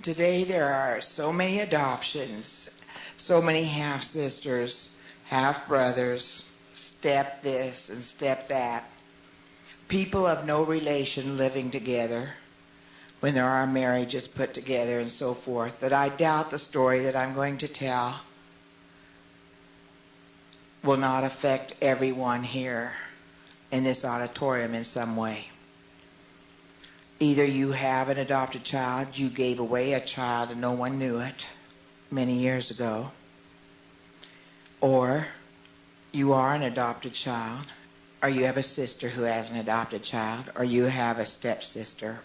Today there are so many adoptions, so many half-sisters, half-brothers, step this and step that. People of no relation living together when there are marriages put together and so forth. But I doubt the story that I'm going to tell will not affect everyone here in this auditorium in some way. Either you have an adopted child, you gave away a child and no one knew it many years ago, or you are an adopted child, or you have a sister who has an adopted child, or you have a stepsister,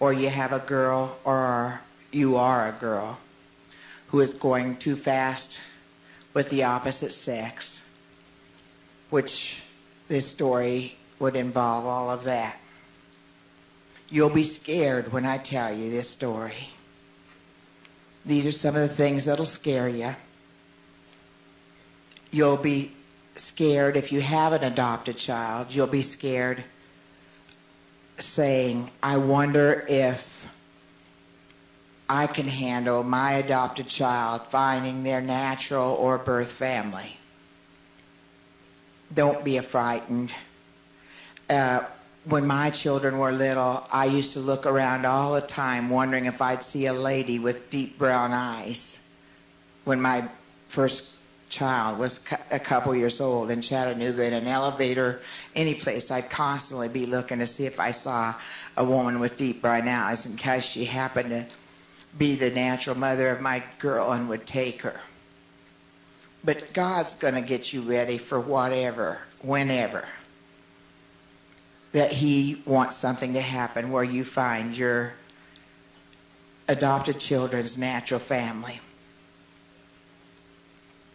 or you have a girl, or you are a girl who is going too fast with the opposite sex, which this story would involve all of that. You'll be scared when I tell you this story. These are some of the things that'll scare you. You'll be scared if you have an adopted child. You'll be scared saying, I wonder if I can handle my adopted child finding their natural or birth family. Don't be frightened. When my children were little, I used to look around all the time wondering if I'd see a lady with deep brown eyes. When my first child was a couple years old in Chattanooga, in an elevator, any place, I'd constantly be looking to see if I saw a woman with deep brown eyes in case she happened to be the natural mother of my girl and would take her. But God's going to get you ready for whatever, whenever, that He wants something to happen where you find your adopted children's natural family.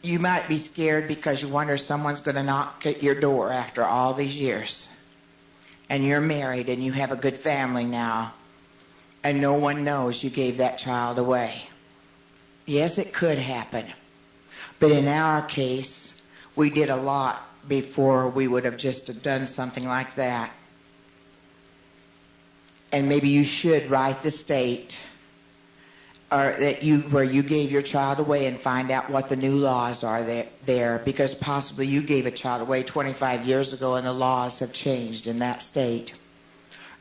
You might be scared because you wonder if someone's going to knock at your door after all these years. And you're married and you have a good family now. And no one knows you gave that child away. Yes, it could happen. But in our case, we did a lot before we would have just done something like that. And maybe you should write the state or where you gave your child away and find out what the new laws are there, because possibly you gave a child away 25 years ago and the laws have changed in that state.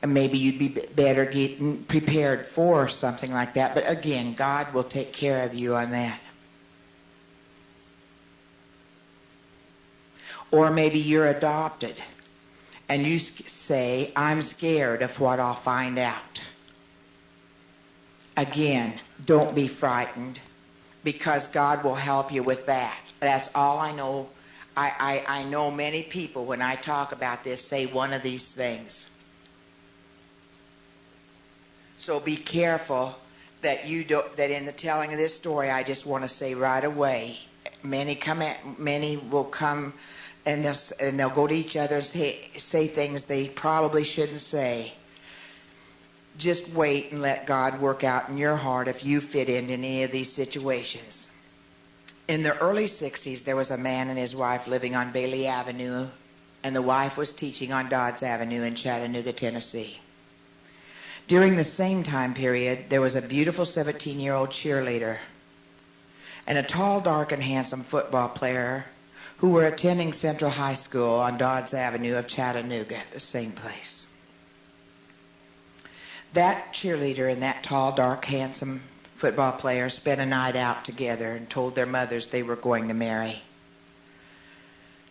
And maybe you'd be better getting prepared for something like that. But again, God will take care of you on that. Or maybe you're adopted and you say, I'm scared of what I'll find out. Again, don't be frightened, because God will help you with that. That's all I know. I know many people, when I talk about this, say one of these things. So be careful that that in the telling of this story, I just want to say right away, many will come and they'll go to each other and say things they probably shouldn't say. Just wait and let God work out in your heart if you fit into any of these situations. In the early 60s, there was a man and his wife living on Bailey Avenue, and the wife was teaching on Dodds Avenue in Chattanooga, Tennessee. During the same time period, there was a beautiful 17-year-old cheerleader and a tall, dark, and handsome football player who were attending Central High School on Dodds Avenue of Chattanooga, the same place. That cheerleader and that tall, dark, handsome football player spent a night out together and told their mothers they were going to marry.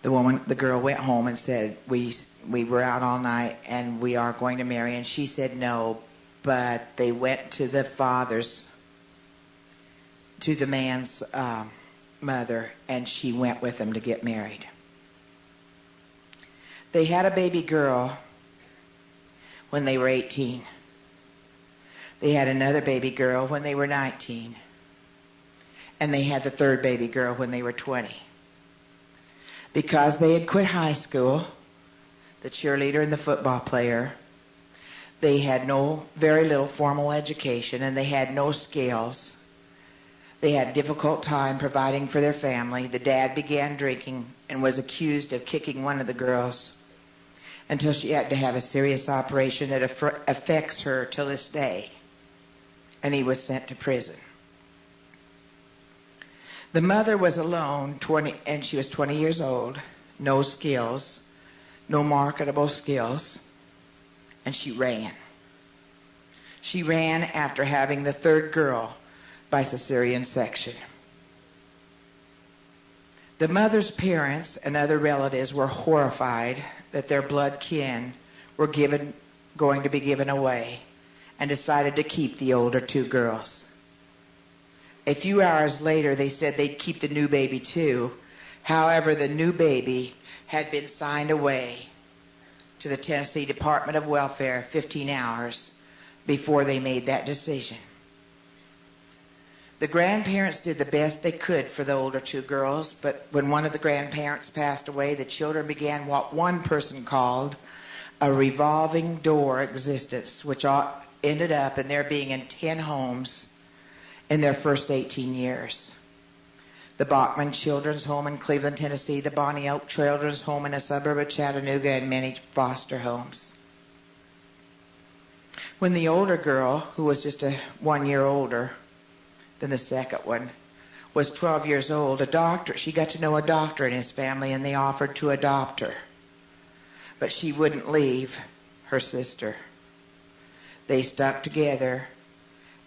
The girl went home and said, we were out all night and we are going to marry. And she said no, but they went to the man's mother, and she went with them to get married. They had a baby girl when they were 18. They had another baby girl when they were 19. And they had the third baby girl when they were 20. Because they had quit high school, the cheerleader and the football player, they had very little formal education, and they had no skills. They had a difficult time providing for their family. The dad began drinking and was accused of kicking one of the girls until she had to have a serious operation that affects her till this day. and he was sent to prison. The mother was alone, and she was 20 years old, no skills, no marketable skills, and she ran. She ran after having the third girl by cesarean section. The mother's parents and other relatives were horrified that their blood kin were going to be given away, and decided to keep the older two girls. A few hours later, they said they'd keep the new baby too. However, the new baby had been signed away to the Tennessee Department of Welfare 15 hours before they made that decision. The grandparents did the best they could for the older two girls, but when one of the grandparents passed away, the children began what one person called a revolving door existence, which ended up in their being in 10 homes in their first 18 years. The Bachman Children's Home in Cleveland, Tennessee, the Bonnie Oak Children's Home in a suburb of Chattanooga, and many foster homes. When the older girl, who was just 1 year older than the second one, was 12 years old, she got to know a doctor in his family, and they offered to adopt her. But she wouldn't leave her sister. They stuck together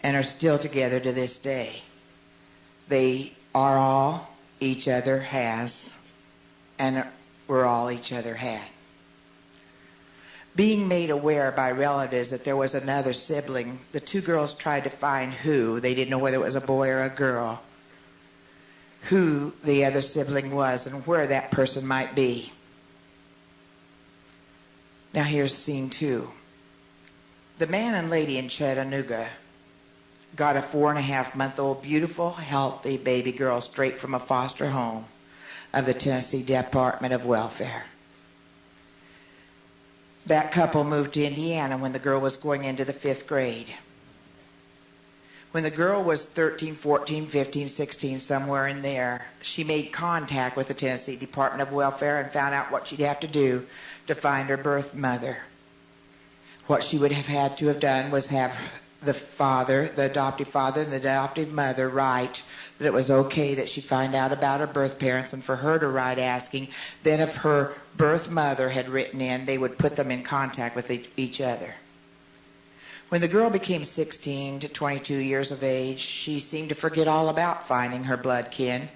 and are still together to this day. They are all each other has, and were all each other had. Being made aware by relatives that there was another sibling, the two girls tried to find who. They didn't know whether it was a boy or a girl, who the other sibling was and where that person might be. Now here's scene 2. The man and lady in Chattanooga got a 4.5-month-old, beautiful, healthy baby girl straight from a foster home of the Tennessee Department of Welfare. That couple moved to Indiana when the girl was going into the 5th grade. When the girl was 13, 14, 15, 16, somewhere in there, she made contact with the Tennessee Department of Welfare and found out what she'd have to do to find her birth mother. What she would have had to have done was have the adoptive father and the adoptive mother write that it was okay that she find out about her birth parents, and for her to write asking. Then if her birth mother had written in, they would put them in contact with each other. When the girl became 16 to 22 years of age, she seemed to forget all about finding her blood kin,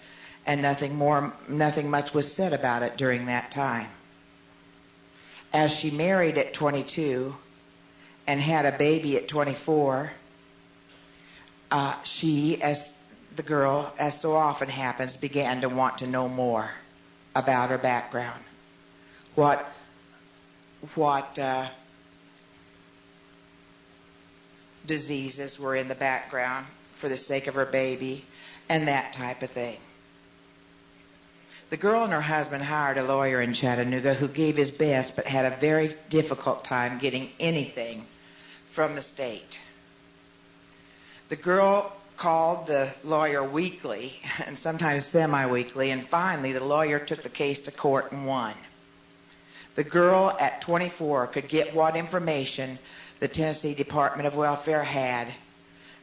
and nothing much was said about it during that time. As she married at 22 and had a baby at 24, she, as the girl, as so often happens, began to want to know more about her background. What diseases were in the background for the sake of her baby, and that type of thing. The girl and her husband hired a lawyer in Chattanooga who gave his best but had a very difficult time getting anything from the state. The girl called the lawyer weekly and sometimes semi-weekly, and finally the lawyer took the case to court and won. The girl at 24 could get what information the Tennessee Department of Welfare had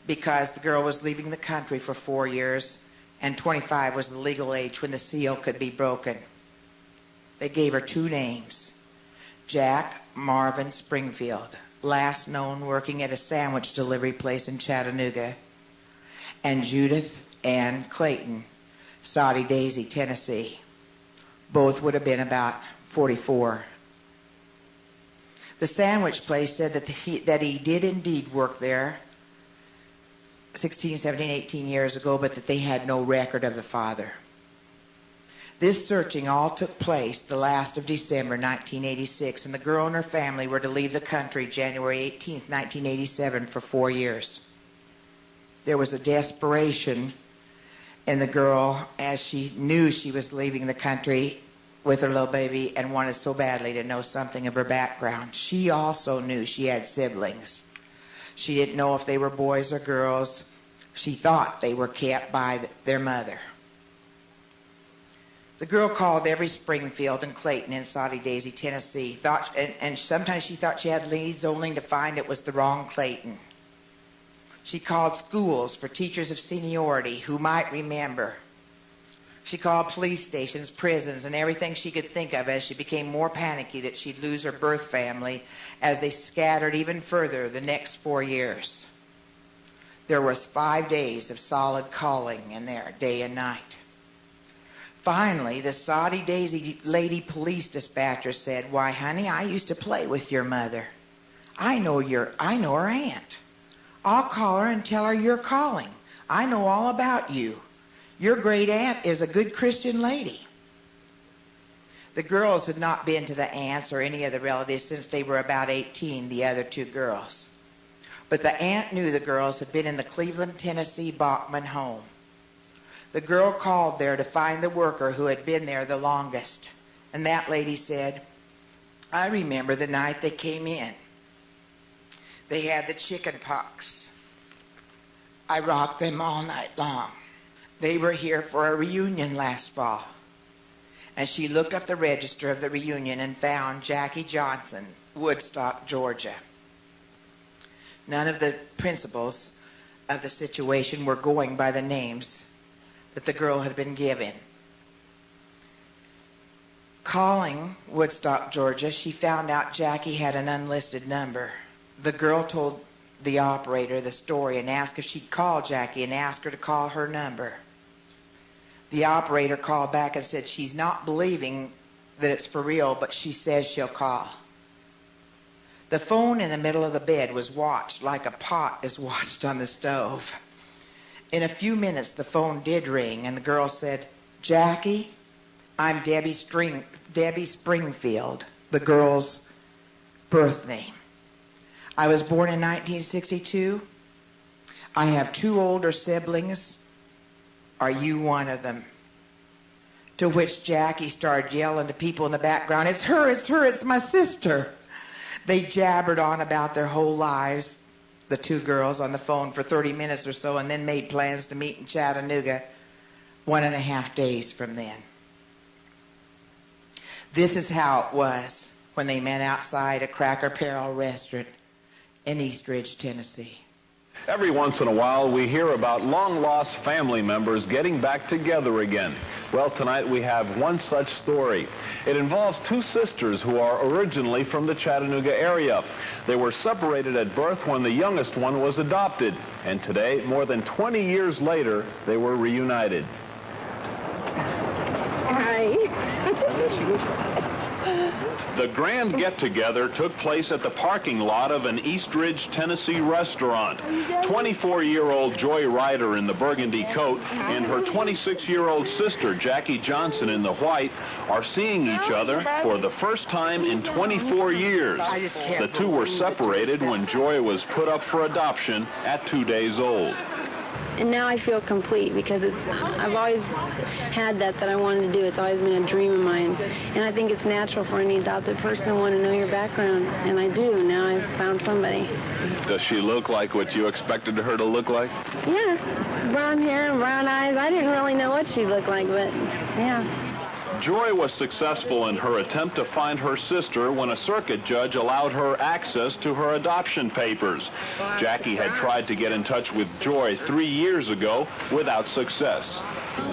because the girl was leaving the country for 4 years, and 25 was the legal age when the seal could be broken. They gave her 2 names: Jack Marvin Springfield, last known working at a sandwich delivery place in Chattanooga, and Judith Ann Clayton, Soddy Daisy, Tennessee. Both would have been about 44. The sandwich place said that he did indeed work there 16, 17, 18 years ago, but that they had no record of the father. This searching all took place the last of December 1986, and the girl and her family were to leave the country January 18, 1987 for 4 years. There was a desperation in the girl as she knew she was leaving the country with her little baby and wanted so badly to know something of her background. She also knew she had siblings. She didn't know if they were boys or girls. She thought they were kept by their mother. The girl called every Springfield and Clayton in Soddy Daisy, Tennessee. And sometimes she thought she had leads only to find it was the wrong Clayton. She called schools for teachers of seniority who might remember. She called police stations, prisons, and everything she could think of as she became more panicky that she'd lose her birth family as they scattered even further the next 4 years. There was 5 days of solid calling in there, day and night. Finally, the Soddy Daisy lady police dispatcher said, "Why, honey, I used to play with your mother. I know her aunt. I'll call her and tell her you're calling. I know all about you. Your great aunt is a good Christian lady." The girls had not been to the aunts or any of the relatives since they were about 18, the other 2 girls. But the aunt knew the girls had been in the Cleveland, Tennessee Bachman home. The girl called there to find the worker who had been there the longest. And that lady said, "I remember the night they came in. They had the chicken pox. I rocked them all night long. They were here for a reunion last fall." And she looked up the register of the reunion and found Jackie Johnson, Woodstock, Georgia. None of the principals of the situation were going by the names that the girl had been given. Calling Woodstock, Georgia, she found out Jackie had an unlisted number. The girl told the operator the story and asked if she'd call Jackie and asked her to call her number. The operator called back and said she's not believing that it's for real, but she says she'll call. The phone in the middle of the bed was watched like a pot is watched on the stove. In a few minutes, the phone did ring, and the girl said, "Jackie, I'm Debbie Springfield," the girl's birth name. "I was born in 1962. I have 2 older siblings. Are you one of them?" To which Jackie started yelling to people in the background, "It's her, it's my sister." They jabbered on about their whole lives, the 2 girls, on the phone for 30 minutes or so, and then made plans to meet in Chattanooga 1.5 days from then. This is how it was when they met outside a Cracker Barrel restaurant in Eastridge, Tennessee. Every once in a while, we hear about long-lost family members getting back together again. Well, tonight we have one such story. It involves 2 sisters who are originally from the Chattanooga area. They were separated at birth when the youngest one was adopted. And today, more than 20 years later, they were reunited. Hi. The grand get-together took place at the parking lot of an Eastridge, Tennessee restaurant. 24-year-old Joy Ryder in the burgundy coat and her 26-year-old sister, Jackie Johnson, in the white, are seeing each other for the first time in 24 years. The 2 were separated when Joy was put up for adoption at 2 days old. And now I feel complete because I've always had that I wanted to do. It's always been a dream of mine. And I think it's natural for any adopted person to want to know your background. And I do. Now I've found somebody. Does she look like what you expected her to look like? Yeah. Brown hair and brown eyes. I didn't really know what she looked like, but yeah. Joy was successful in her attempt to find her sister when a circuit judge allowed her access to her adoption papers. Jackie had tried to get in touch with Joy 3 years ago without success.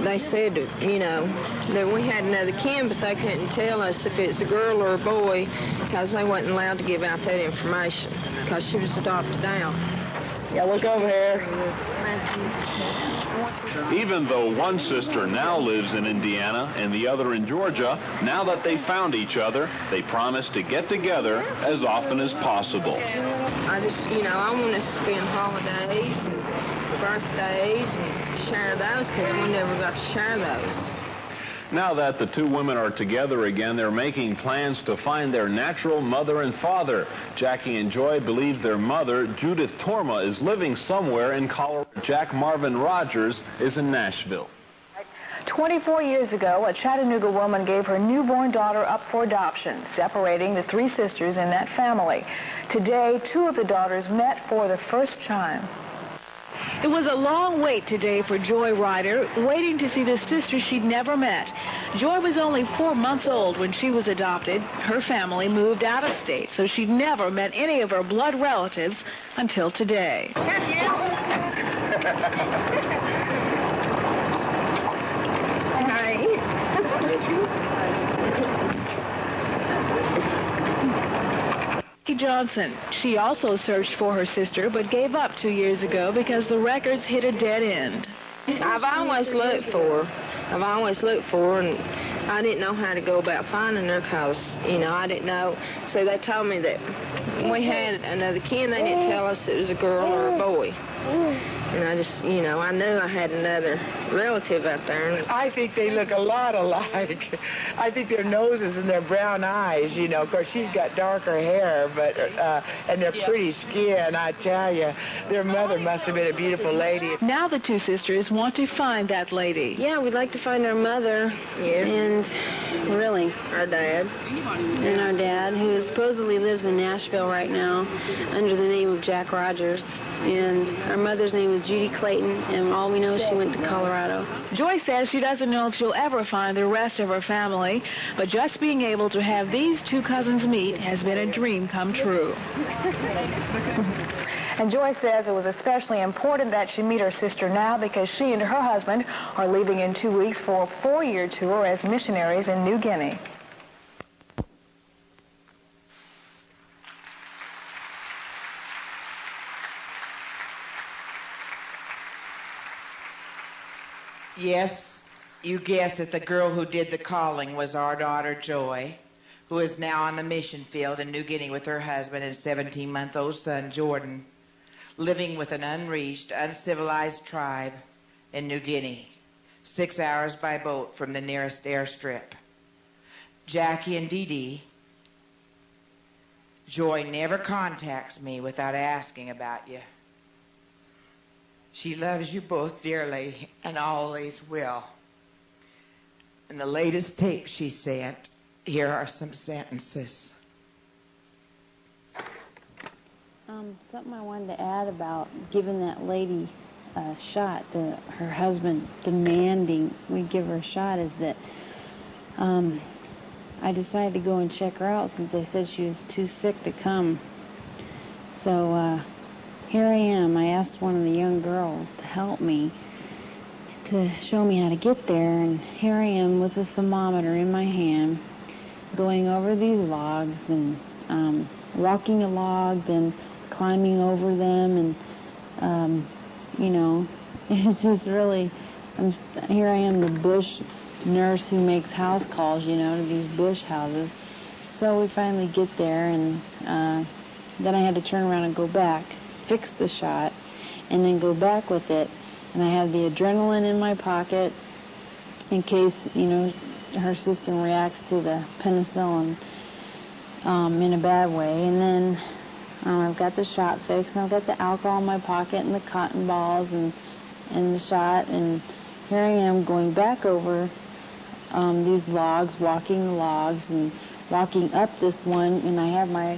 They said, that we had another kin, but they couldn't tell us if it's a girl or a boy because they wasn't allowed to give out that information because she was adopted out. Yeah, look over here. Even though one sister now lives in Indiana and the other in Georgia, now that they found each other, they promise to get together as often as possible. I just, I want to spend holidays and birthdays and share those because we never got to share those. Now that the 2 women are together again, they're making plans to find their natural mother and father. Jackie and Joy believe their mother, Judith Torma, is living somewhere in Colorado. Jack Marvin Rogers is in Nashville. 24 years ago, a Chattanooga woman gave her newborn daughter up for adoption, separating the 3 sisters in that family. Today, 2 of the daughters met for the first time. It was a long wait today for Joy Ryder, waiting to see the sister she'd never met. Joy was only 4 months old when she was adopted. Her family moved out of state, so she'd never met any of her blood relatives until today. Johnson. She also searched for her sister, but gave up 2 years ago because the records hit a dead end. I've always looked for her, and I didn't know how to go about finding her because, I didn't know. So they told me that we had another kid. They didn't tell us it was a girl or a boy. And I just, I knew I had another relative out there. I think they look a lot alike. I think their noses and their brown eyes, Of course, she's got darker hair, but and their pretty skin, I tell you. Their mother must have been a beautiful lady. Now the two sisters want to find that lady. Yeah, we'd like to find our mother. Yeah. And really, our dad. And our dad, who supposedly lives in Nashville right now under the name of Jack Rogers. And our mother's name was Judy Clayton, and all we know is she went to Colorado. Joy says she doesn't know if she'll ever find the rest of her family, but just being able to have these two cousins meet has been a dream come true. And Joy says it was especially important that she meet her sister now because she and her husband are leaving in 2 weeks for a 4-year tour as missionaries in New Guinea. Yes, you guessed it. The girl who did the calling was our daughter, Joy, who is now on the mission field in New Guinea with her husband and 17-month-old son, Jordan, living with an unreached, uncivilized tribe in New Guinea, 6 hours by boat from the nearest airstrip. Jackie and Dee Dee, Joy never contacts me without asking about you. She loves you both dearly and always will. In the latest tape she sent, here are some sentences. Something I wanted to add about giving that lady a shot, her husband demanding we give her a shot, is that I decided to go and check her out since they said she was too sick to come. So here I am. I asked one of the young girls to help me, to show me how to get there, and here I am with a thermometer in my hand, going over these logs and walking a log, then climbing over them, and it's just really, here I am, the bush nurse who makes house calls, to these bush houses. So we finally get there, and then I had to turn around and go back, fix the shot, and then go back with it. And I have the adrenaline in my pocket in case, her system reacts to the penicillin in a bad way. And then I've got the shot fixed, and I've got the alcohol in my pocket and the cotton balls and the shot. And here I am going back over these logs, walking the logs and walking up this one, and I have my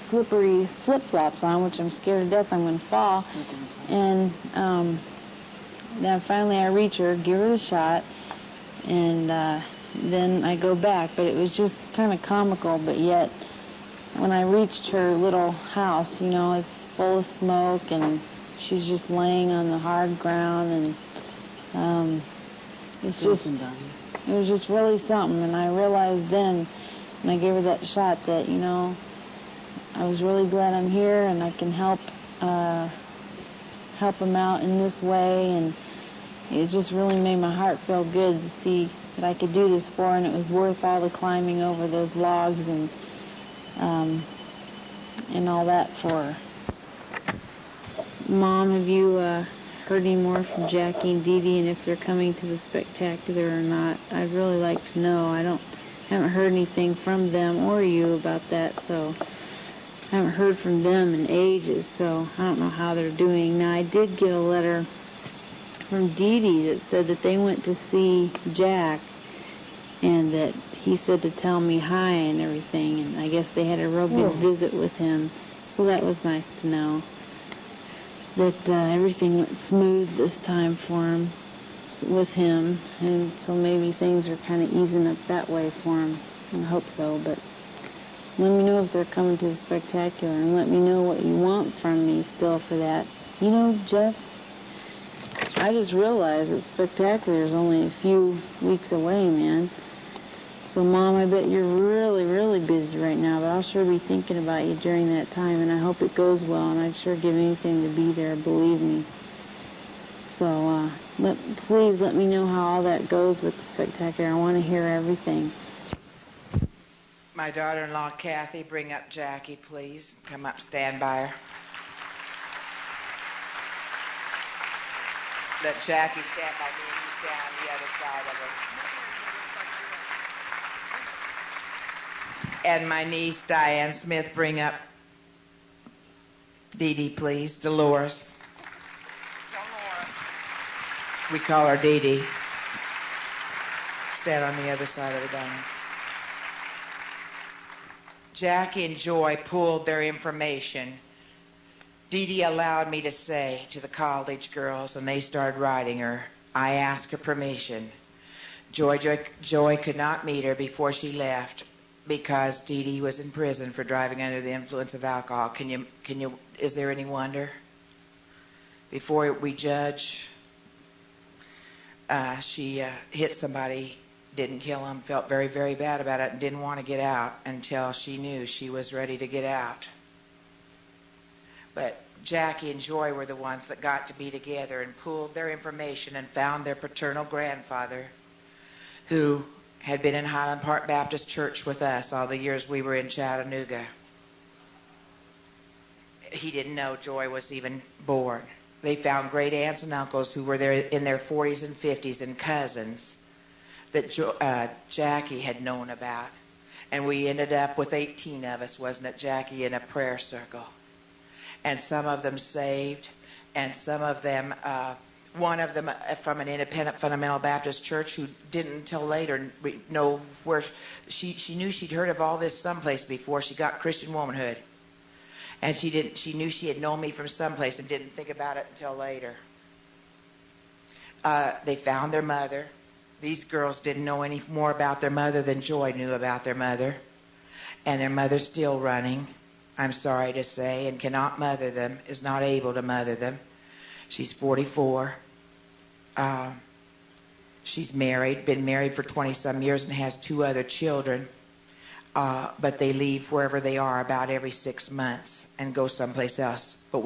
slippery flip-flops on, which I'm scared to death I'm going to fall. And then finally I reach her, give her the shot, and then I go back. But it was just kind of comical, but yet when I reached her little house, it's full of smoke, and she's just laying on the hard ground, and it was just really something. And I realized then, when I gave her that shot, that, I was really glad I'm here and I can help them out in this way, and it just really made my heart feel good to see that I could do this for her, and it was worth all the climbing over those logs and all that for her. Mom, have you heard any more from Jackie and Dee Dee, and if they're coming to the spectacular or not? I'd really like to know. I haven't heard anything from them or you about that, so I haven't heard from them in ages, so I don't know how they're doing. Now, I did get a letter from Dee Dee that said that they went to see Jack, and that he said to tell me hi and everything, and I guess they had a real good visit with him, so that was nice to know that everything went smooth this time for him, with him, and so maybe things are kind of easing up that way for him. I hope so, but let me know if they're coming to the spectacular, and let me know what you want from me still for that. Jeff, I just realized that Spectacular is only a few weeks away, man. So, Mom, I bet you're really, really busy right now, but I'll sure be thinking about you during that time, and I hope it goes well, and I'd sure give anything to be there, believe me. So, please let me know how all that goes with the Spectacular. I want to hear everything. My daughter-in-law, Kathy, bring up Jackie, please. Come up, stand by her. Let Jackie stand by me and you stand on the other side of her. And my niece, Diane Smith, bring up Dee Dee, please. Dolores. We call her Dee Dee. Stand on the other side of her, Diane. Jackie and Joy pooled their information. Dee Dee allowed me to say to the college girls, and they started writing her, I asked her permission. Joy could not meet her before she left because Dee Dee was in prison for driving under the influence of alcohol. Is there any wonder? Before we judge, she hit somebody, didn't kill him, felt very, very bad about it, and didn't want to get out until she knew she was ready to get out. But Jackie and Joy were the ones that got to be together and pooled their information and found their paternal grandfather, who had been in Highland Park Baptist Church with us all the years we were in Chattanooga. He didn't know Joy was even born. They found great aunts and uncles who were there in their 40s and 50s and cousins that Jackie had known about. And we ended up with 18 of us, wasn't it, Jackie, in a prayer circle. And some of them saved, and some of them, one of them from an independent fundamental Baptist church who didn't until later know where, she knew she'd heard of all this someplace before she got Christian womanhood. And she knew she had known me from someplace and didn't think about it until later. They found their mother. These girls didn't know any more about their mother than Joy knew about their mother. And their mother's still running, I'm sorry to say, and cannot mother them, is not able to mother them. She's 44. She's married, been married for 20-some years and has 2 other children. But they leave wherever they are about every 6 months and go someplace else. But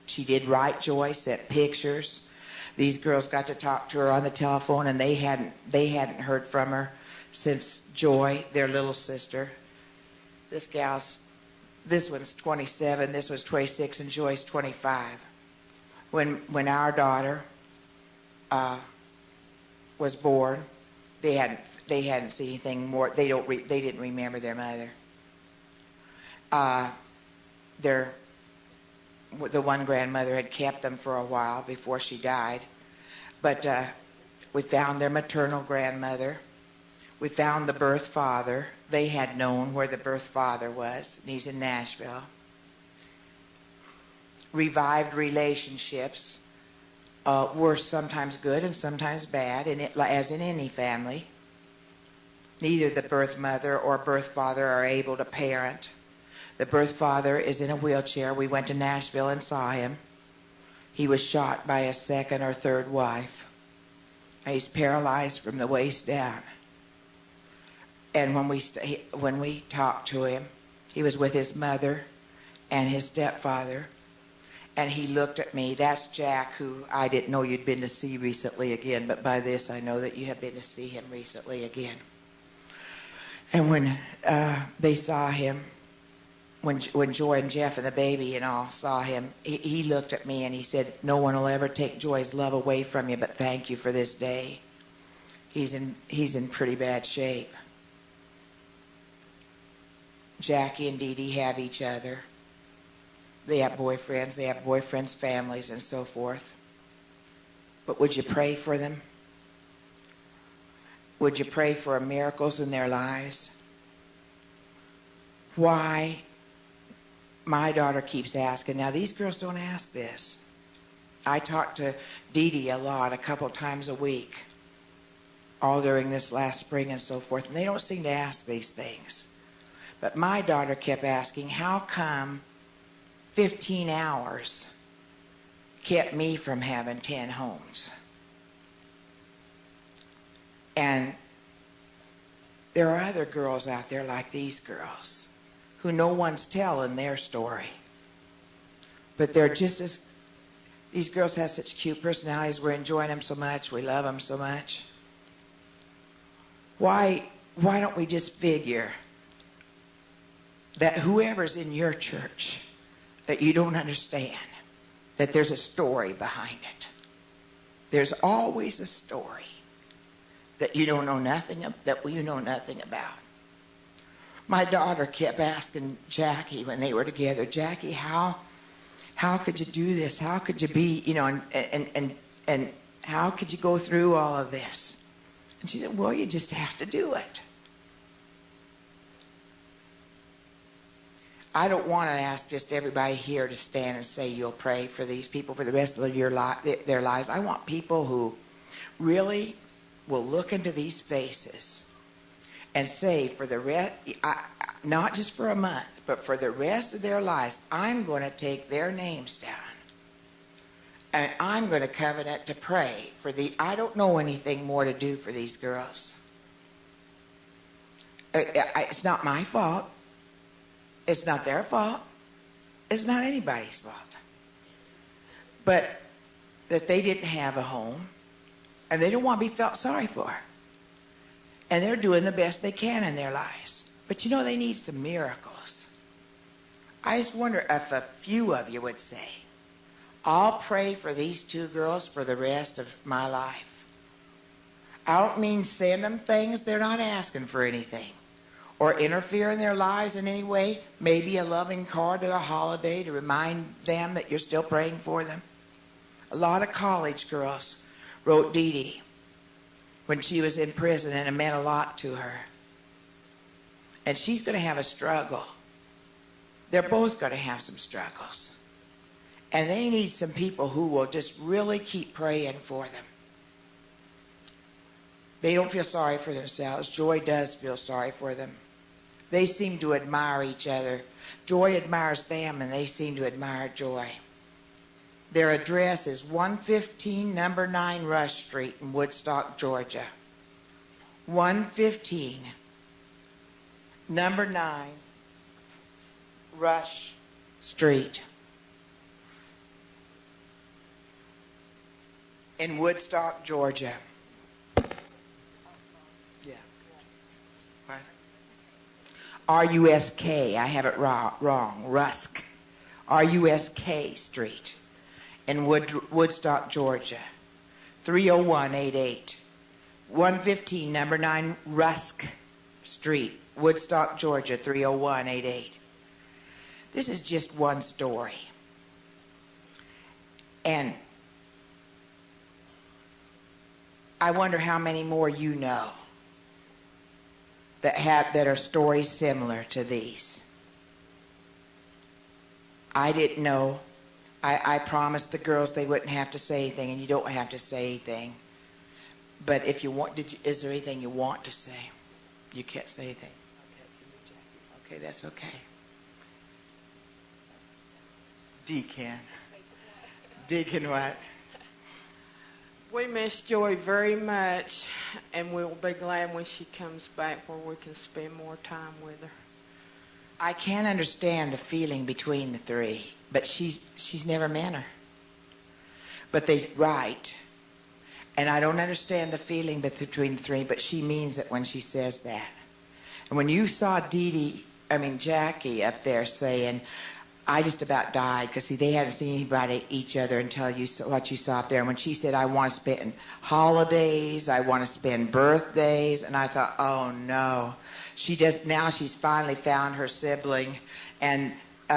she did write Joy, sent pictures. These girls got to talk to her on the telephone, and they hadn't heard from her since Joy, their little sister. This one's 27, this was 26, and Joy's 25. When our daughter was born, they hadn't seen anything more. They didn't remember their mother. The one grandmother had kept them for a while before she died, but we found their maternal grandmother. We found the birth father. They had known where the birth father was, and he's in Nashville. Revived relationships were sometimes good and sometimes bad, as in any family. Neither the birth mother or birth father are able to parent. The birth father is in a wheelchair. We went to Nashville and saw him. He was shot by a second or third wife. He's paralyzed from the waist down. And when we talked to him, he was with his mother and his stepfather. And he looked at me. That's Jack, who I didn't know you'd been to see recently again. But by this, I know that you have been to see him recently again. And when they saw him, when Joy and Jeff and the baby and all saw him, he looked at me and he said, "No one will ever take Joy's love away from you, but thank you for this day." He's in pretty bad shape. Jackie and Dee Dee have each other. They have boyfriends, families, and so forth. But would you pray for them? Would you pray for miracles in their lives? Why? My daughter keeps asking. Now, these girls don't ask this. I talk to Dee Dee a lot, a couple times a week, all during this last spring and so forth, and they don't seem to ask these things. But my daughter kept asking, how come 15 hours kept me from having 10 homes? And there are other girls out there like these girls who no one's telling their story. But they're just as, these girls have such cute personalities. We're enjoying them so much. We love them so much. Why don't we just figure that whoever's in your church that you don't understand, that there's a story behind it. There's always a story that you don't know nothing of, that you know nothing about. My daughter kept asking Jackie when they were together, Jackie, how could you do this? How could you be, and how could you go through all of this? And she said, well, you just have to do it. I don't want to ask just everybody here to stand and say you'll pray for these people for the rest of their lives. I want people who really will look into these faces and say for the rest, not just for a month, but for the rest of their lives, I'm going to take their names down. And I'm going to covenant to pray for the. I don't know anything more to do for these girls. It's not my fault. It's not their fault. It's not anybody's fault. But that they didn't have a home, and they don't want to be felt sorry for. And they're doing the best they can in their lives. But you know, they need some miracles. I just wonder if a few of you would say, I'll pray for these two girls for the rest of my life. I don't mean send them things. They're not asking for anything. Or interfere in their lives in any way. Maybe a loving card at a holiday to remind them that you're still praying for them. A lot of college girls wrote Dee Dee when she was in prison, and it meant a lot to her. And she's going to have a struggle. They're both going to have some struggles. And they need some people who will just really keep praying for them. They don't feel sorry for themselves. Joy does feel sorry for them. They seem to admire each other. Joy admires them, and they seem to admire Joy. Their address is 115 number 9 Rush Street in Woodstock, Georgia. 115 number 9 Rush Street in Woodstock, Georgia. Yeah. What? R-U-S-K. I have it wrong. Rusk. R-U-S-K Street in Woodstock, Georgia. 30188. 115 number 9 Rusk Street, Woodstock, Georgia, 30188. This is just one story. And I wonder how many more you know that are stories similar to these. I didn't know. I promised the girls they wouldn't have to say anything, and you don't have to say anything. But if you want, is there anything you want to say? You can't say anything. Okay, that's okay. Deacon. Deacon what? We miss Joy very much, and we'll be glad when she comes back where we can spend more time with her. I can't understand the feeling between the three, but she's never met her. But they write, and I don't understand the feeling between the three, but she means it when she says that. And when you saw Jackie up there saying, I just about died, because see, they hadn't seen anybody each other until you saw what you saw up there. And when she said, I want to spend holidays, I want to spend birthdays, and I thought, oh no. Now she's finally found her sibling, and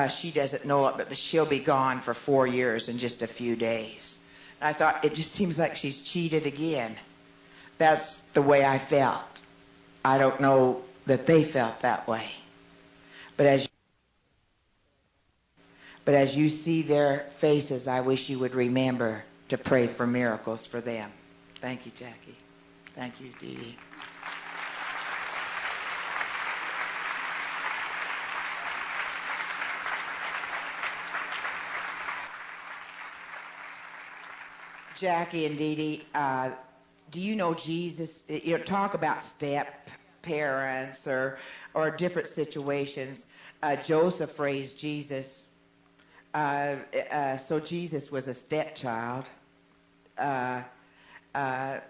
she doesn't know it, but she'll be gone for 4 years in just a few days. And I thought, it just seems like she's cheated again. That's the way I felt. I don't know that they felt that way. But as you see their faces, I wish you would remember to pray for miracles for them. Thank you, Jackie. Thank you, Dee Dee. Jackie and Dee Dee, Do you know Jesus? You know, talk about step parents or different situations. Joseph raised Jesus. So Jesus was a stepchild.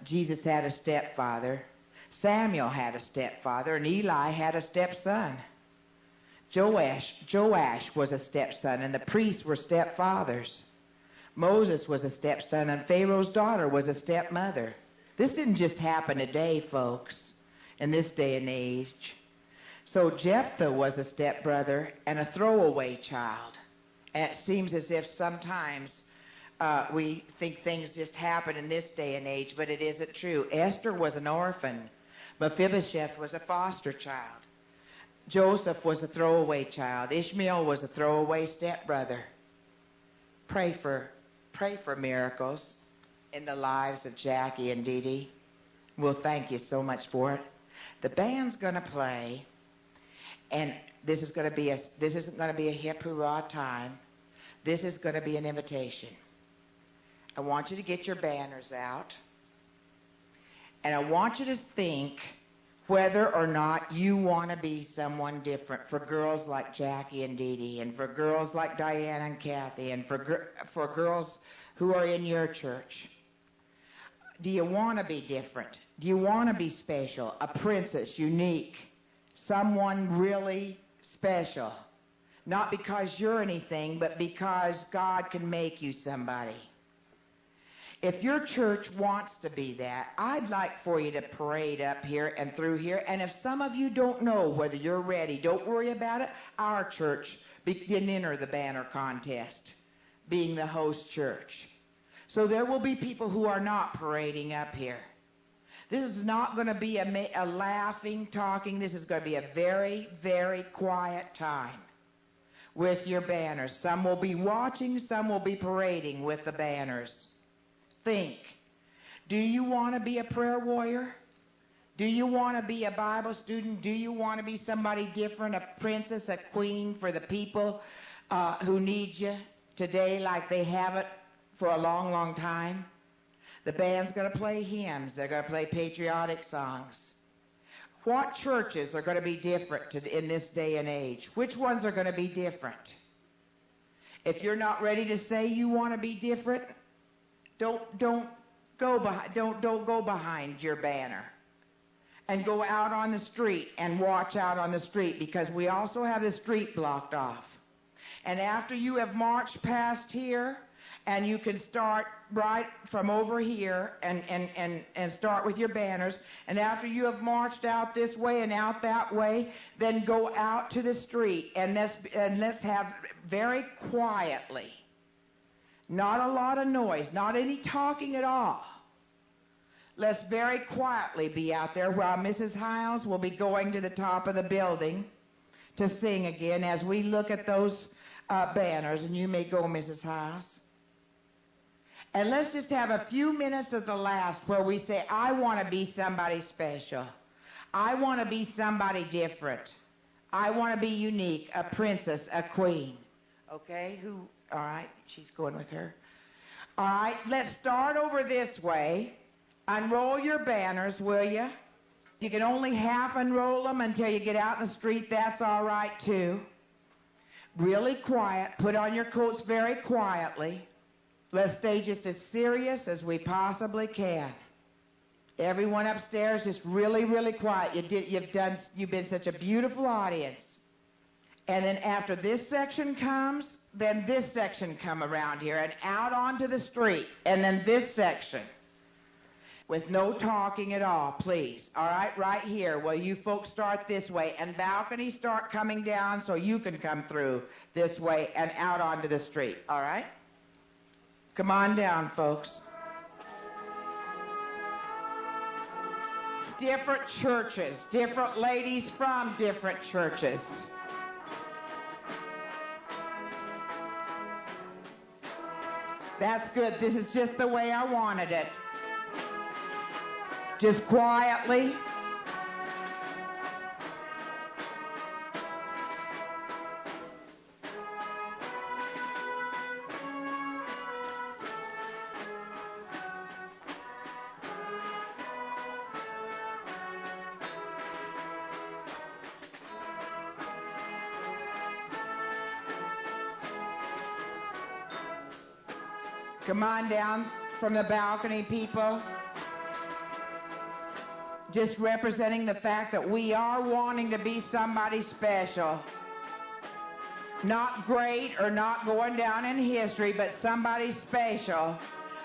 Jesus had a stepfather. Samuel had a stepfather, and Eli had a stepson. Joash was a stepson, and the priests were stepfathers. Moses was a stepson, and Pharaoh's daughter was a stepmother. This didn't just happen today, folks, in this day and age. So Jephthah was a stepbrother and a throwaway child. And it seems as if sometimes we think things just happen in this day and age, but it isn't true. Esther was an orphan. Mephibosheth was a foster child. Joseph was a throwaway child. Ishmael was a throwaway stepbrother. Pray for miracles in the lives of Jackie and Dee Dee. We'll thank you so much for it. The band's going to play, and this isn't going to be a hip hurrah time. This is going to be an invitation. I want you to get your banners out, and I want you to think whether or not you want to be someone different, for girls like Jackie and Dee Dee, and for girls like Diana and Kathy, and for girls who are in your church. Do you want to be different? Do you want to be special, a princess, unique, someone really special? Not because you're anything, but because God can make you somebody. If your church wants to be that, I'd like for you to parade up here and through here. And if some of you don't know whether you're ready, don't worry about it. Our church didn't enter the banner contest, being the host church. So there will be people who are not parading up here. This is not going to be a laughing, talking. This is going to be a very, very quiet time with your banners. Some will be watching, some will be parading with the banners. Think. Do you want to be a prayer warrior? Do you want to be a Bible student? Do you want to be somebody different, a princess, a queen for the people who need you today like they haven't for a long, long time? The band's going to play hymns. They're going to play patriotic songs. What churches are going to be different in this day and age? Which ones are going to be different? If you're not ready to say you want to be different, don't go behind your banner, and go out on the street and watch out on the street, because we also have the street blocked off. And after you have marched past here, and you can start right from over here and start with your banners, and after you have marched out this way and out that way, then go out to the street, and let's have very quietly, not a lot of noise, not any talking at all. Let's very quietly be out there while Mrs. Hiles will be going to the top of the building to sing again as we look at those banners. And you may go, Mrs. Hiles. And let's just have a few minutes at the last where we say, I want to be somebody special. I want to be somebody different. I want to be unique, a princess, a queen. Okay? All right, she's going with her. All right, let's start over this way. Unroll your banners, will you? You can only half unroll them until you get out in the street. That's all right, too. Really quiet. Put on your coats very quietly. Let's stay just as serious as we possibly can. Everyone upstairs, just really, really quiet. You've been such a beautiful audience. And then after this section comes, then this section come around here and out onto the street. And then this section. With no talking at all, please. All right, right here. Well, you folks start this way. And balconies start coming down so you can come through this way and out onto the street. All right? Come on down, folks. Different churches. Different ladies from different churches. That's good. This is just the way I wanted it. Just quietly. Come on down from the balcony, people. Just representing the fact that we are wanting to be somebody special. Not great or not going down in history, but somebody special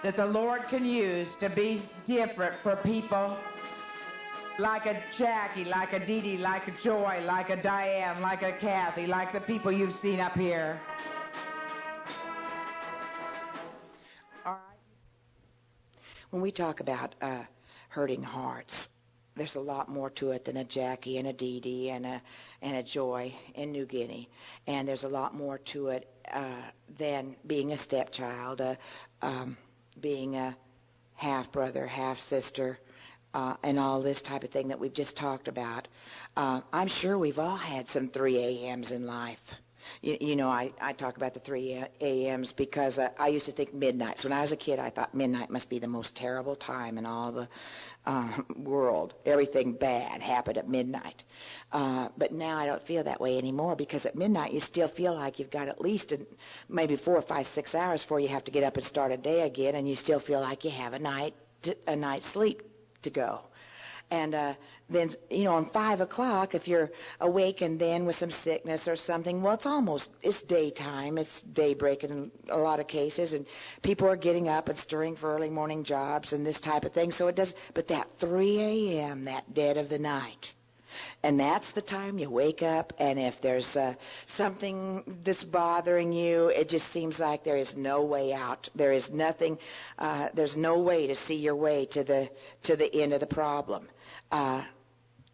that the Lord can use to be different for people like a Jackie, like a Dee Dee, like a Joy, like a Diane, like a Kathy, like the people you've seen up here. All right. When we talk about hurting hearts, there's a lot more to it than a Jackie and a Dee Dee and a Joy in New Guinea. And there's a lot more to it than being a stepchild, being a half-brother, half-sister, and all this type of thing that we've just talked about. I'm sure we've all had some 3 a.m.s in life. You know, I talk about the 3 a.m.s because I used to think midnights. When I was a kid, I thought midnight must be the most terrible time in all the world. Everything bad happened at midnight. But now I don't feel that way anymore, because at midnight you still feel like you've got at least maybe 4 or 5, 6 hours before you have to get up and start a day again, and you still feel like you have a night's sleep to go. And then, you know, on 5 o'clock, if you're awake and then with some sickness or something, well, it's daytime. It's daybreak in a lot of cases, and people are getting up and stirring for early morning jobs and this type of thing. So it does, but that 3 a.m., that dead of the night, and that's the time you wake up, and if there's something that's bothering you, it just seems like there is no way out. There is nothing, there's no way to see your way to the end of the problem.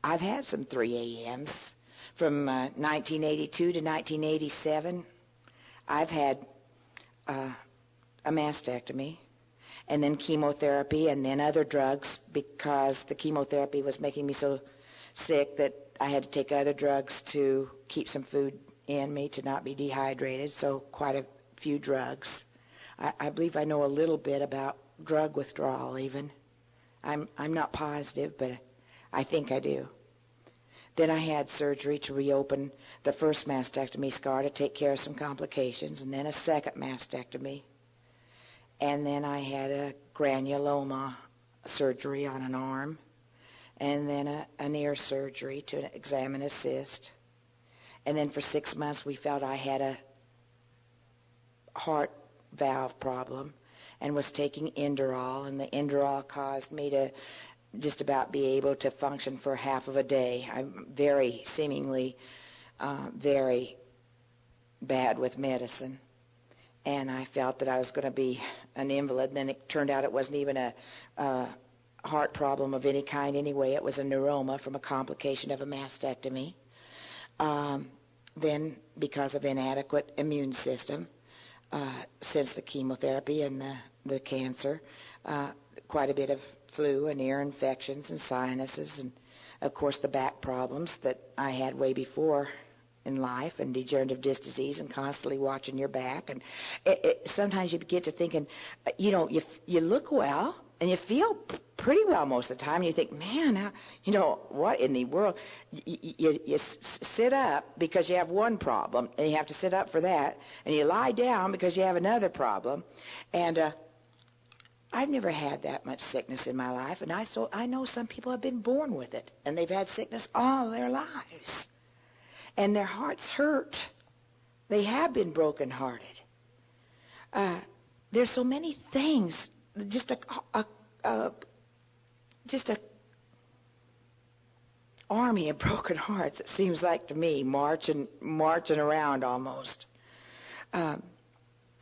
I've had some 3 a.m.s. From 1982 to 1987. I've had a mastectomy, and then chemotherapy, and then other drugs, because the chemotherapy was making me so sick that I had to take other drugs to keep some food in me to not be dehydrated, so quite a few drugs. I believe I know a little bit about drug withdrawal even. I'm not positive, but I think I do. Then I had surgery to reopen the first mastectomy scar to take care of some complications, and then a second mastectomy. And then I had a granuloma surgery on an arm, and then an ear surgery to examine a cyst. And then for 6 months we felt I had a heart valve problem and was taking Inderal, and the Inderal caused me to just about be able to function for half of a day. I'm seemingly very bad with medicine, and I felt that I was going to be an invalid. And then it turned out it wasn't even a heart problem of any kind anyway. It was a neuroma from a complication of a mastectomy. Then, because of inadequate immune system, since the chemotherapy and the cancer, quite a bit of flu and ear infections and sinuses, and of course the back problems that I had way before in life, and degenerative disc disease, and constantly watching your back. And sometimes you get to thinking, you know, you look well and you feel pretty well most of the time. And you think, man, you know, what in the world? You sit up because you have one problem, and you have to sit up for that, and you lie down because you have another problem. And I've never had that much sickness in my life, and I know some people have been born with it, and they've had sickness all their lives, and their hearts hurt. They have been brokenhearted. There's so many things. Just a army of broken hearts, it seems like to me, marching around almost. And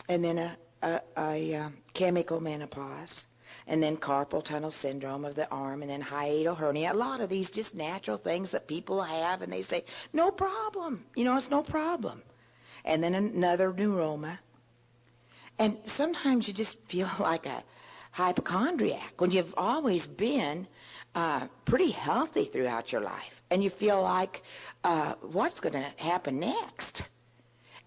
then a chemical menopause, and then carpal tunnel syndrome of the arm, and then hiatal hernia. A lot of these just natural things that people have, and they say, no problem. You know, it's no problem. And then another neuroma. And sometimes you just feel like a hypochondriac when you've always been pretty healthy throughout your life, and you feel like what's going to happen next?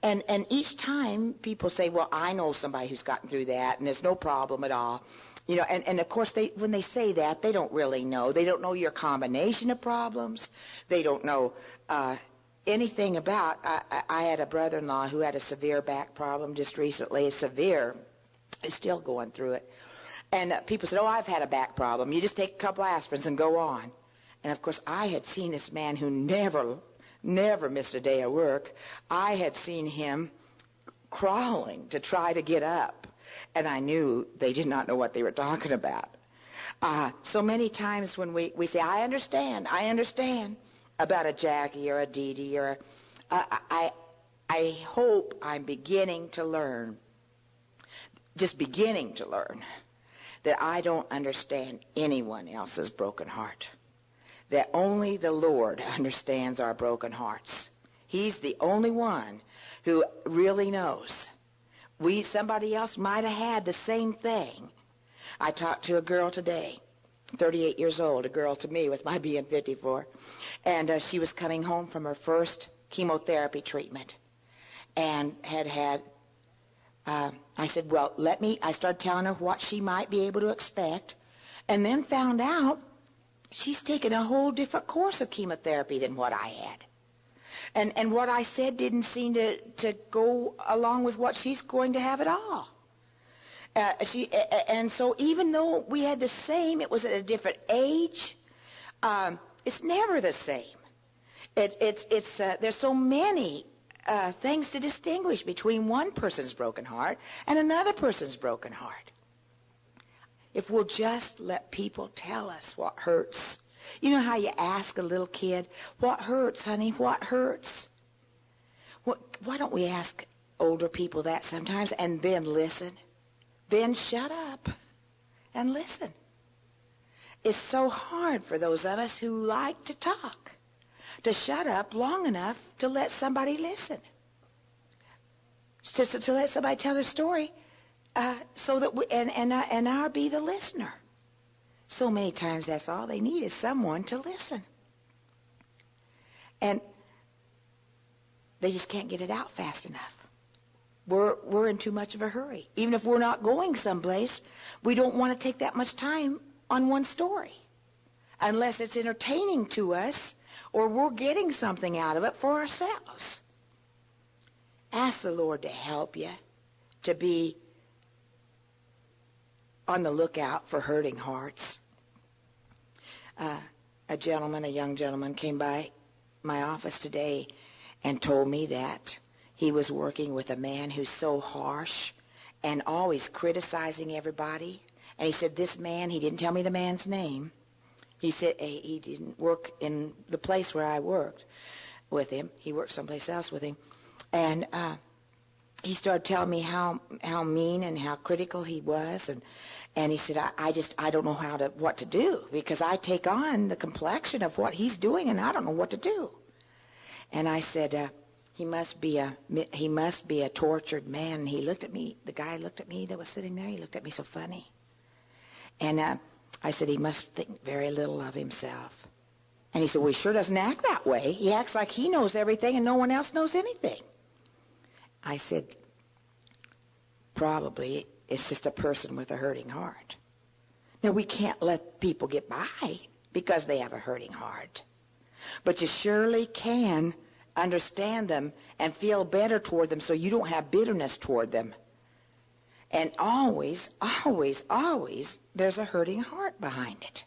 And each time people say, well, I know somebody who's gotten through that, and there's no problem at all. You know, and of course, when they say that, they don't really know. They don't know your combination of problems. They don't know anything about. I had a brother-in-law who had a severe back problem just recently, severe. is still going through it. And people said, oh, I've had a back problem. You just take a couple aspirins and go on. And, of course, I had seen this man who never missed a day of work. I had seen him crawling to try to get up. And I knew they did not know what they were talking about. So many times when we say, I understand about a Jackie or a Dee Dee or I hope I'm beginning to learn that I don't understand anyone else's broken heart. That only the Lord understands our broken hearts. He's the only one who really knows. Somebody else might have had the same thing. I talked to a girl today, 38 years old, a girl to me with my being 54, and she was coming home from her first chemotherapy treatment and had I said, well, I started telling her what she might be able to expect, and then found out she's taken a whole different course of chemotherapy than what I had. And what I said didn't seem to go along with what she's going to have at all. And so even though we had the same, it was at a different age. It's never the same. There's so many things to distinguish between one person's broken heart and another person's broken heart. If we'll just let people tell us what hurts. You know how you ask a little kid, what hurts, honey, what hurts? Why don't we ask older people that sometimes and then listen? Then shut up and listen. It's so hard for those of us who like to talk to shut up long enough to let somebody listen. To let somebody tell their story so that and I'll be the listener. So many times that's all they need is someone to listen. And they just can't get it out fast enough. We're in too much of a hurry. Even if we're not going someplace, we don't want to take that much time on one story unless it's entertaining to us or we're getting something out of it for ourselves. Ask the Lord to help you to be on the lookout for hurting hearts. A young gentleman came by my office today and told me that he was working with a man who's so harsh and always criticizing everybody. And he said this man, he didn't tell me the man's name. He said he didn't work in the place where I worked with him. He worked someplace else with him. And he started telling me how mean and how critical he was. And he said, I don't know what to do because I take on the complexion of what he's doing and I don't know what to do. And I said, he must be a tortured man. And he looked at me, the guy looked at me that was sitting there, he looked at me so funny. And I said, he must think very little of himself. And he said, well, he sure doesn't act that way. He acts like he knows everything and no one else knows anything. I said, probably it's just a person with a hurting heart. Now, we can't let people get by because they have a hurting heart. But you surely can understand them and feel better toward them so you don't have bitterness toward them. And always, always, always, there's a hurting heart behind it.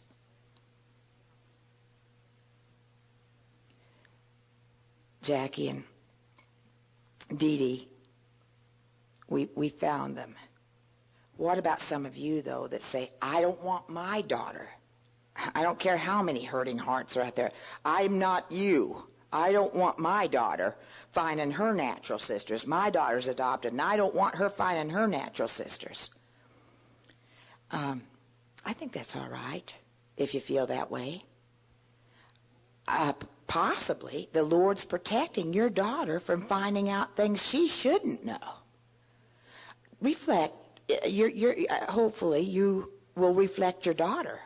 Jackie and Dee Dee, we found them. What about some of you, though, that say, I don't want my daughter. I don't care how many hurting hearts are out there. I'm not you. I don't want my daughter finding her natural sisters. My daughter's adopted, and I don't want her finding her natural sisters. I think that's all right if you feel that way. Possibly the Lord's protecting your daughter from finding out things she shouldn't know. Reflect. Hopefully you will reflect your daughter,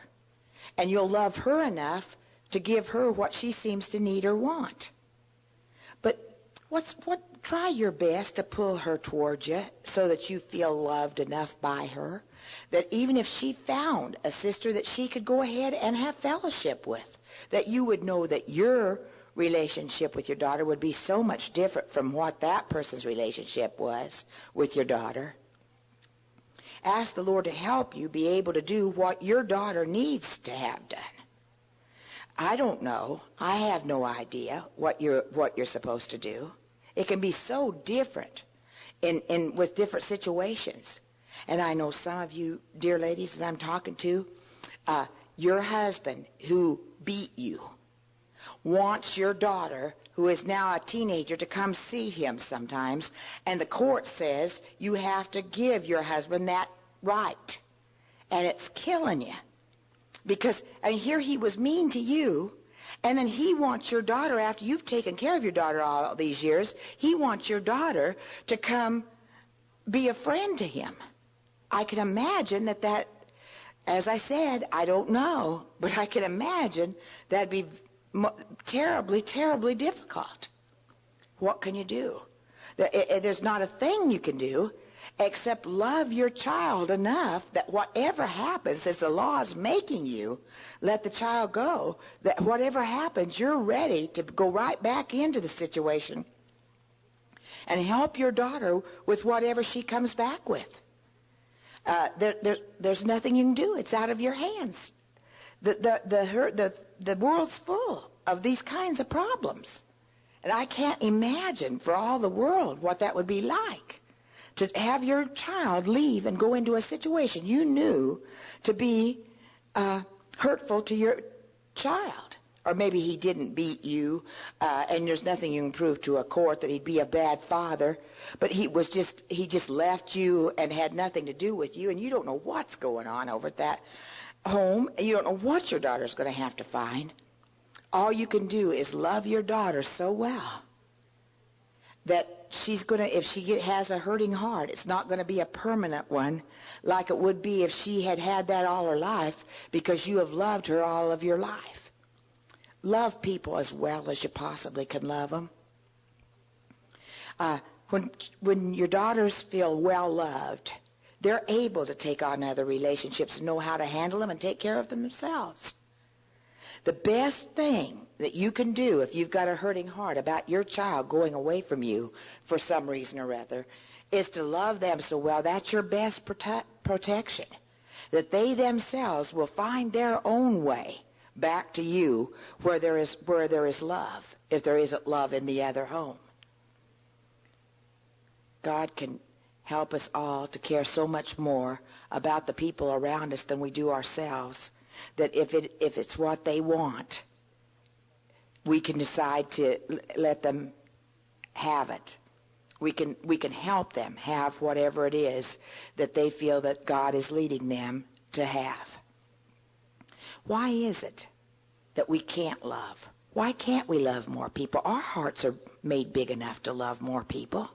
and you'll love her enough to give her what she seems to need or want. But try your best to pull her towards you so that you feel loved enough by her that even if she found a sister that she could go ahead and have fellowship with, that you would know that your relationship with your daughter would be so much different from what that person's relationship was with your daughter. Ask the Lord to help you be able to do what your daughter needs to have done. I don't know. I have no idea what you're supposed to do. It can be so different in with different situations. And I know some of you, dear ladies, that I'm talking to, your husband who beat you wants your daughter, who is now a teenager, to come see him sometimes, and the court says you have to give your husband that right. And it's killing you. Because here he was mean to you, and then he wants your daughter, after you've taken care of your daughter all these years, he wants your daughter to come be a friend to him. I can imagine that, as I said, I don't know, but I can imagine that'd be terribly, terribly difficult. What can you do? There's not a thing you can do except love your child enough that whatever happens, as the law is making you let the child go, that whatever happens, you're ready to go right back into the situation and help your daughter with whatever she comes back with. There's nothing you can do. It's out of your hands. The world's full of these kinds of problems. And I can't imagine for all the world what that would be like, to have your child leave and go into a situation you knew to be hurtful to your child. Or maybe he didn't beat you, and there's nothing you can prove to a court that he'd be a bad father, but he just left you and had nothing to do with you, and you don't know what's going on over at that home. You don't know what your daughter's going to have to find. All you can do is love your daughter so well that she's going to, if she has a hurting heart, it's not going to be a permanent one like it would be if she had had that all her life, because you have loved her all of your life. Love people as well as you possibly can love them. When your daughters feel well loved, they're able to take on other relationships and know how to handle them and take care of them themselves. The best thing that you can do if you've got a hurting heart about your child going away from you for some reason or other is to love them so well. That's your best protection. That they themselves will find their own way back to you where there is love, if there isn't love in the other home. God can help us all to care so much more about the people around us than we do ourselves, that if it's what they want, we can decide to let them have it. We can help them have whatever it is that they feel that God is leading them to have. Why is it that we can't love? Why can't we love more people? Our hearts are made big enough to love more people.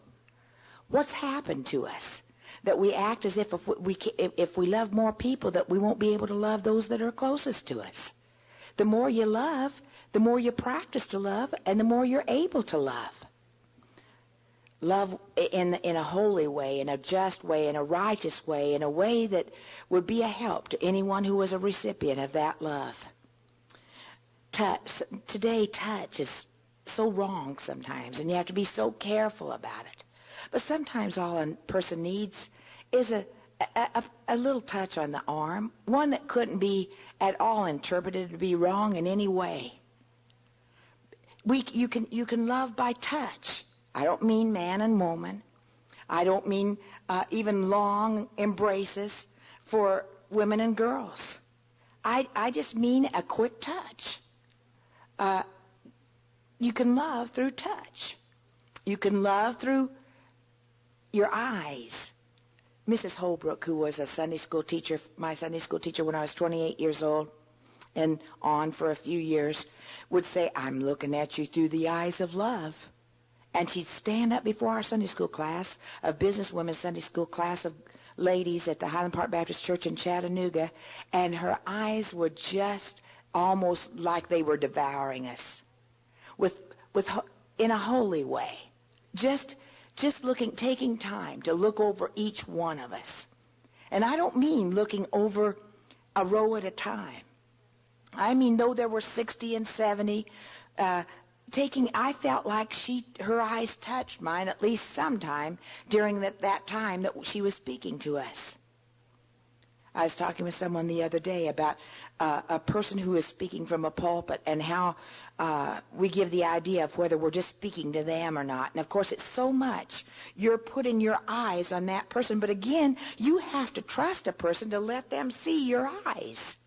What's happened to us that we act as if we love more people, that we won't be able to love those that are closest to us? The more you love, the more you practice to love, and the more you're able to love. Love in a holy way, in a just way, in a righteous way, in a way that would be a help to anyone who was a recipient of that love. Today, touch is so wrong sometimes, and you have to be so careful about it. But sometimes all a person needs is a little touch on the arm, one that couldn't be at all interpreted to be wrong in any way. You can love by touch. I don't mean man and woman. I don't mean even long embraces for women and girls. I just mean a quick touch. You can love through touch. You can love through your eyes. Mrs. Holbrook, who was a Sunday school teacher, my Sunday school teacher when I was 28 years old and on for a few years, would say, "I'm looking at you through the eyes of love." And she'd stand up before our Sunday school class, of businesswomen's Sunday school class of ladies at the Highland Park Baptist Church in Chattanooga, and her eyes were just almost like they were devouring us, in a holy way. Just looking, taking time to look over each one of us. And I don't mean looking over a row at a time. I mean, though there were 60 and 70, I felt like her eyes touched mine at least sometime during that time that she was speaking to us. I was talking with someone the other day about a person who is speaking from a pulpit and how we give the idea of whether we're just speaking to them or not. And of course, it's so much. You're putting your eyes on that person. But again, you have to trust a person to let them see your eyes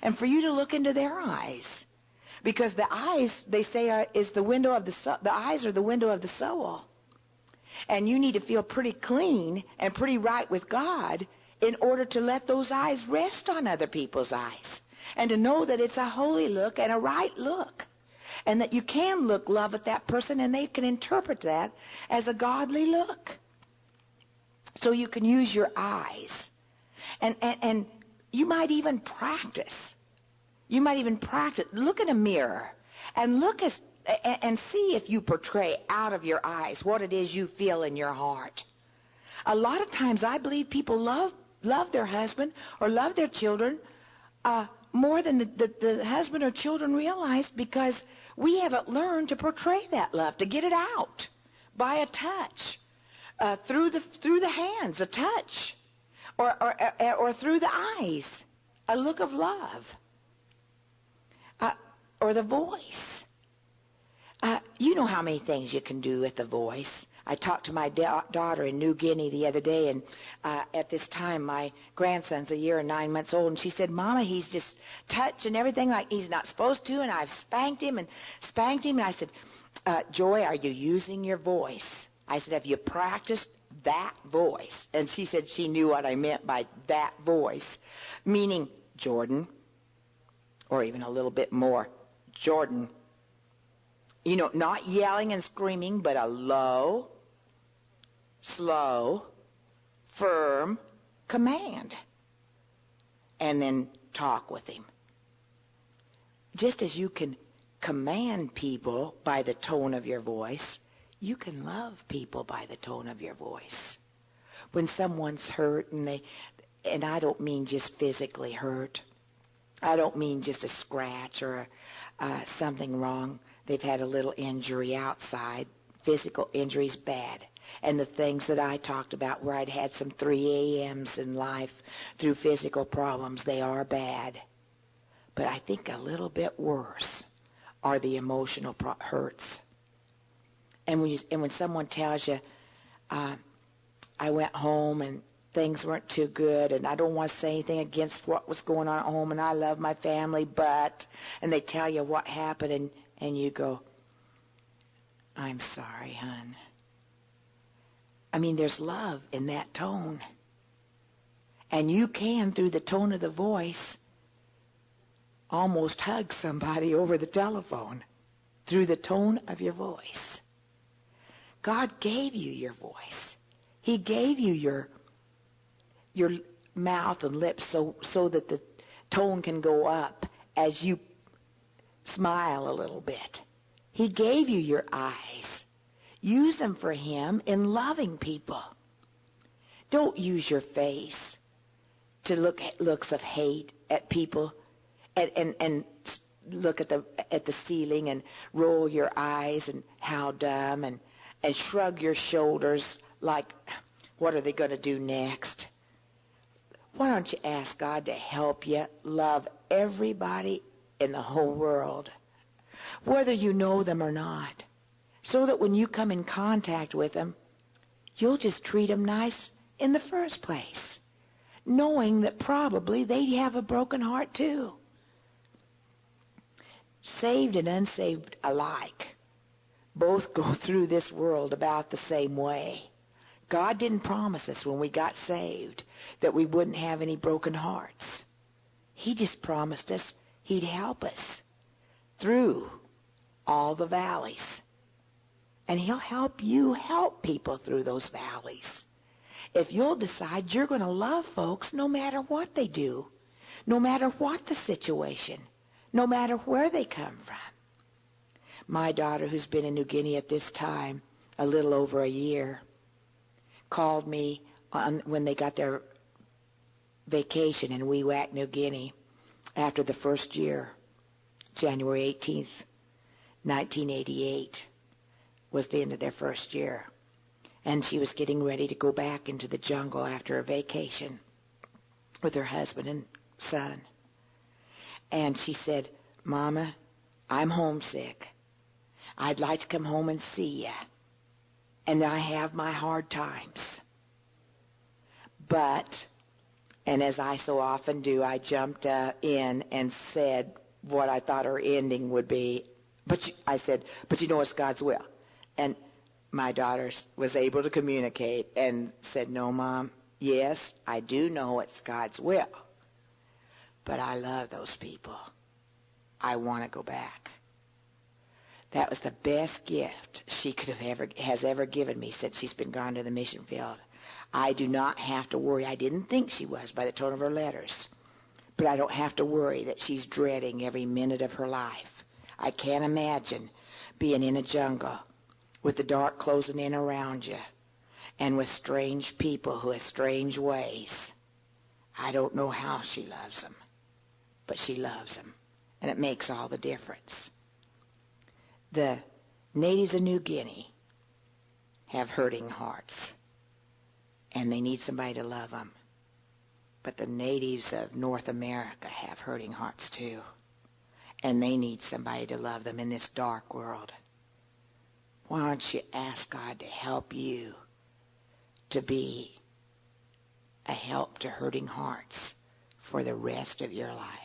and for you to look into their eyes. Because the eyes, they say, is the window of the eyes are the window of the soul. And you need to feel pretty clean and pretty right with God in order to let those eyes rest on other people's eyes. And to know that it's a holy look and a right look. And that you can look love at that person and they can interpret that as a godly look. So you can use your eyes. And you might even practice. You might even practice. Look in a mirror and and see if you portray out of your eyes what it is you feel in your heart. A lot of times I believe people love their husband or love their children more than the husband or children realize, because we haven't learned to portray that love, to get it out by a touch, through the hands, a touch, or through the eyes, a look of love, or the voice. You know how many things you can do with the voice. I talked to my daughter in New Guinea the other day, and at this time my grandson's a year and 9 months old, and she said, "Mama, he's just touching everything like he's not supposed to, and I've spanked him. And I said, Joy, are you using your voice? I said, have you practiced that voice? And she said she knew what I meant by that voice, meaning Jordan, or even a little bit more, Jordan. You know, not yelling and screaming, but a low, slow, firm command. And then talk with him. Just as you can command people by the tone of your voice, you can love people by the tone of your voice. When someone's hurt, and I don't mean just physically hurt. I don't mean just a scratch or something wrong. They've had a little injury outside. Physical injury's bad. And the things that I talked about where I'd had some 3 a.m.s in life through physical problems, they are bad. But I think a little bit worse are the emotional hurts. And when someone tells you, I went home and things weren't too good, and I don't want to say anything against what was going on at home, and I love my family, and they tell you what happened, and you go, I'm sorry, hon. I mean, there's love in that tone. And you can, through the tone of the voice, almost hug somebody over the telephone through the tone of your voice. God gave you your voice. He gave you your mouth and lips so that the tone can go up as you smile a little bit. He gave you your eyes. Use them for him in loving people. Don't use your face to look at looks of hate at people and look at the ceiling and roll your eyes and how dumb and shrug your shoulders like, what are they going to do next? Why don't you ask God to help you love everybody in the whole world, whether you know them or not, so that when you come in contact with them, you'll just treat them nice in the first place, knowing that probably they have a broken heart too. Saved and unsaved alike both go through this world about the same way. God didn't promise us when we got saved that we wouldn't have any broken hearts. He just promised us he'd help us through all the valleys. And he'll help you help people through those valleys. If you'll decide you're going to love folks no matter what they do, no matter what the situation, no matter where they come from. My daughter, who's been in New Guinea at this time, a little over a year, called me when they got their vacation in Wewak, New Guinea, after the first year, January 18th, 1988, was the end of their first year. And she was getting ready to go back into the jungle after a vacation. with her husband and son. And she said, Mama, I'm homesick. I'd like to come home and see you. And I have my hard times. But, and as I so often do, I jumped in and said what I thought her ending would be. I said, but you know it's God's will. And my daughter was able to communicate and said, no, Mom, yes, I do know it's God's will. But I love those people. I want to go back. That was the best gift she has ever given me since she's been gone to the mission field. I do not have to worry. I didn't think she was by the tone of her letters. But I don't have to worry that she's dreading every minute of her life. I can't imagine being in a jungle with the dark closing in around you and with strange people who have strange ways. I don't know how she loves them, but she loves them, and it makes all the difference. The natives of New Guinea have hurting hearts, and they need somebody to love them. But the natives of North America have hurting hearts too, and they need somebody to love them in this dark world. Why don't you ask God to help you to be a help to hurting hearts for the rest of your life?